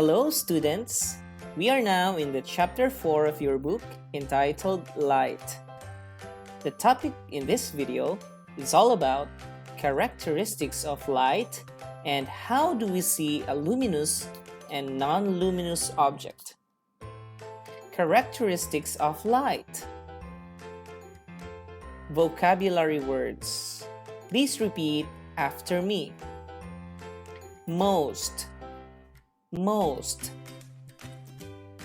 Hello, students! We are now in the chapter 4 of your book entitled Light. The topic in this video is all about characteristics of light and how do we see a luminous and non-luminous object. Characteristics of light. Vocabulary words. Please repeat after me. Most, most.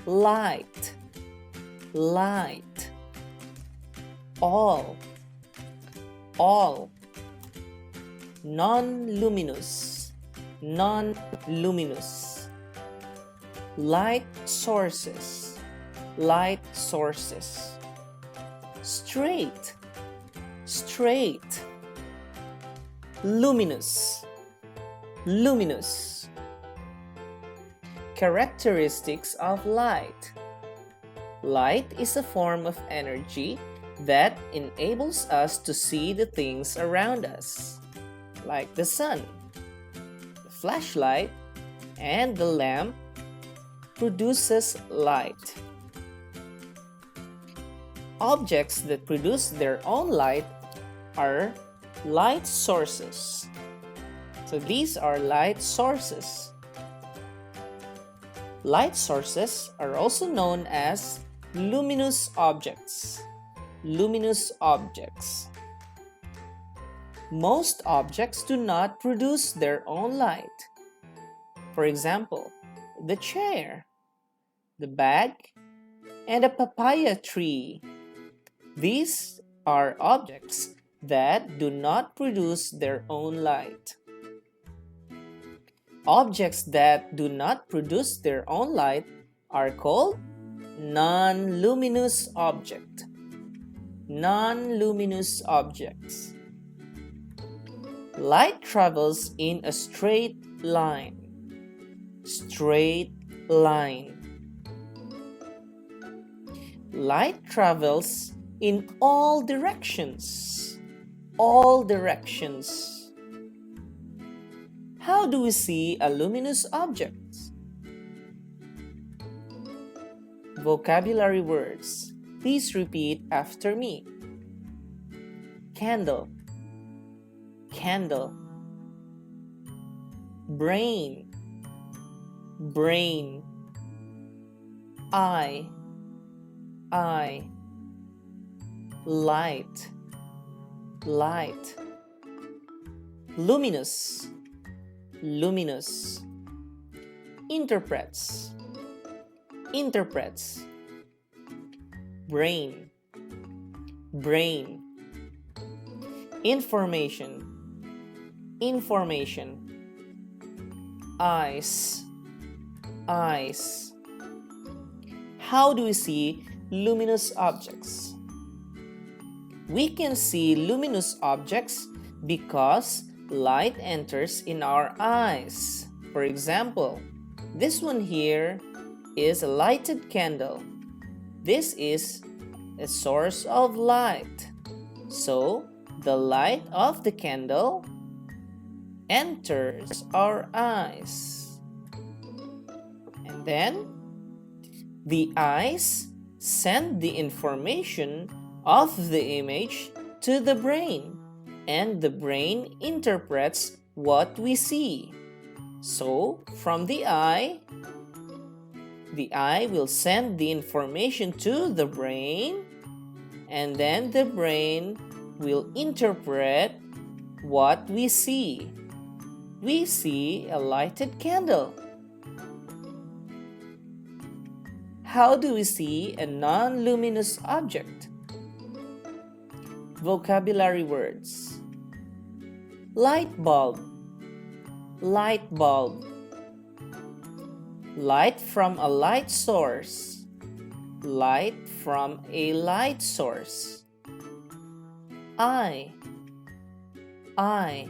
Light, light. All, all. Non-luminous, non-luminous. Light sources, light sources. Straight, straight. Luminous, luminous. Characteristics of light. Light is a form of energy that enables us to see the things around us, like the sun. The flashlight and the lamp produces light. Objects that produce their own light are light sources. So these are light sources. Light sources are also known as luminous objects. Luminous objects. Most objects do not produce their own light. For example, the chair, the bag, and a papaya tree. These are objects that do not produce their own light. Objects that do not produce their own light are called non-luminous objects. Non-luminous objects. Light travels in a straight line. Straight line. Light travels in all directions. All directions. How do we see a luminous object? Vocabulary words. Please repeat after me. Candle, candle. Brain, brain. Eye, eye. Light, light. Luminous, luminous. Interprets, interprets. Brain, brain. Information, information. Eyes, eyes. How do we see luminous objects? We can see luminous objects because light enters in our eyes. For example, this one here is a lighted candle. This is a source of light. So, the light of the candle enters our eyes. And then, the eyes send the information of the image to the brain, and the brain interprets what we see. So, from the eye will send the information to the brain, and then the brain will interpret what we see. We see a lighted candle. How do we see a non-luminous object? Vocabulary words. Light bulb, light bulb. Light from a light source. Light from a light source. Eye, eye.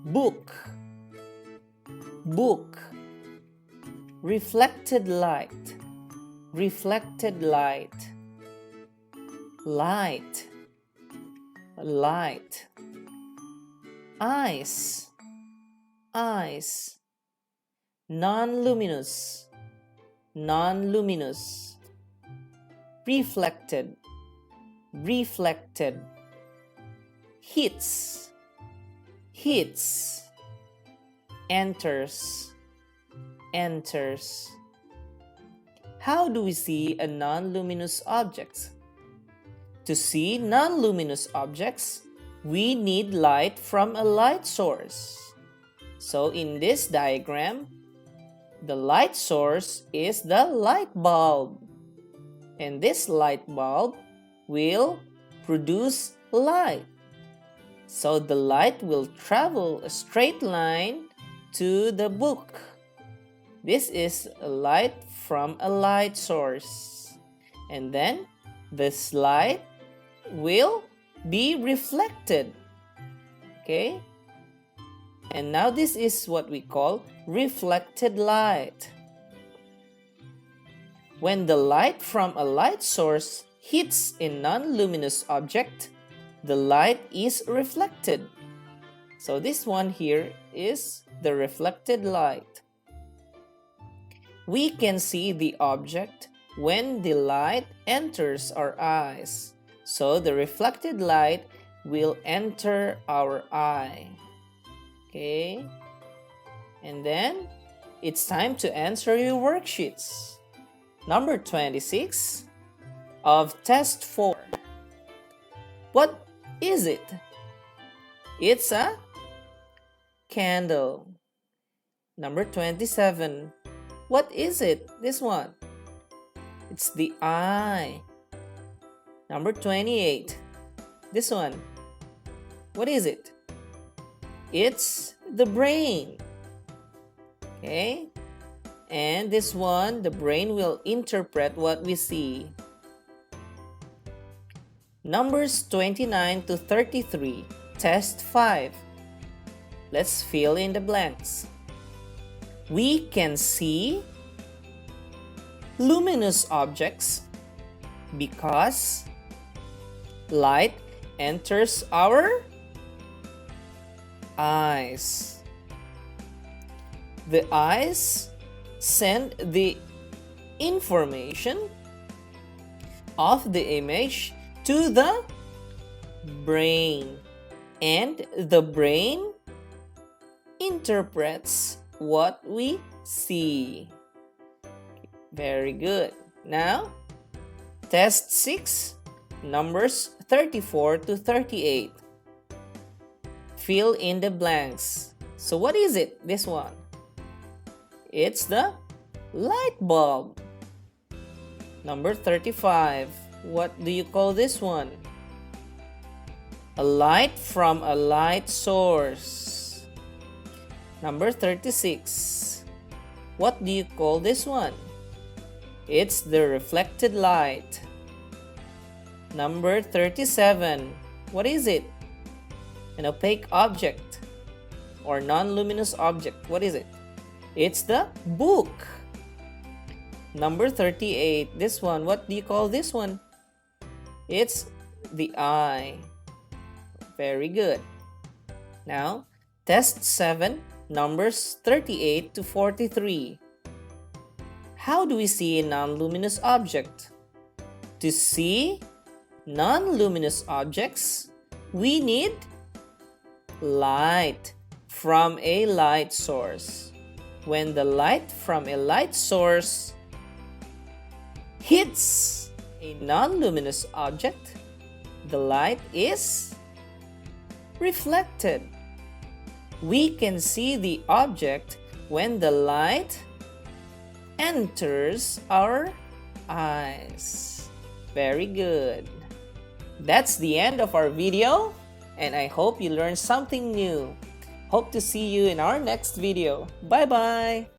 Book, book. Reflected light, reflected light. Light, light. Eyes, eyes. non-luminous, non-luminous. Reflected, reflected. Hits, hits. Enters, enters. How do we see a non-luminous object? To see non-luminous objects, we need light from a light source. So in this diagram, the light source is the light bulb. And this light bulb will produce light. So the light will travel a straight line to the book. This is a light from a light source. And then this light will be reflected. Okay? And now this is what we call reflected light. When the light from a light source hits a non-luminous object, the light is reflected. So this one here is the reflected light. We can see the object when the light enters our eyes. So the reflected light will enter our eye. Okay? And then it's time to answer your worksheets. Number 26 of test 4. What is it? It's a candle. Number 27. What is it? This one. It's the eye. Number 28. This one. What is it? It's the brain. Okay? And this one, the brain will interpret what we see. Numbers 29 to 33, test 5. Let's fill in the blanks. We can see luminous objects because light enters our eyes. The eyes send the information of the image to the brain, and the brain interprets what we see. Very good. Now, test 6, numbers 34 to 38. Fill in the blanks. So what is it? This one. It's the light bulb. Number 35. What do you call this one? A light from a light source. Number 36. What do you call this one? It's the reflected light. Number 37. What is it? An opaque object or non-luminous object. What is it? It's the book. Number 38. This one. What do you call this one? It's the eye. Very good. Now, test 7, numbers 38 to 43. How do we see a non-luminous object? To see non-luminous objects, we need light from a light source. When the light from a light source hits a non-luminous object, the light is reflected. We can see the object when the light enters our eyes. Very good. That's the end of our video, and I hope you learned something new. Hope to see you in our next video. Bye-bye!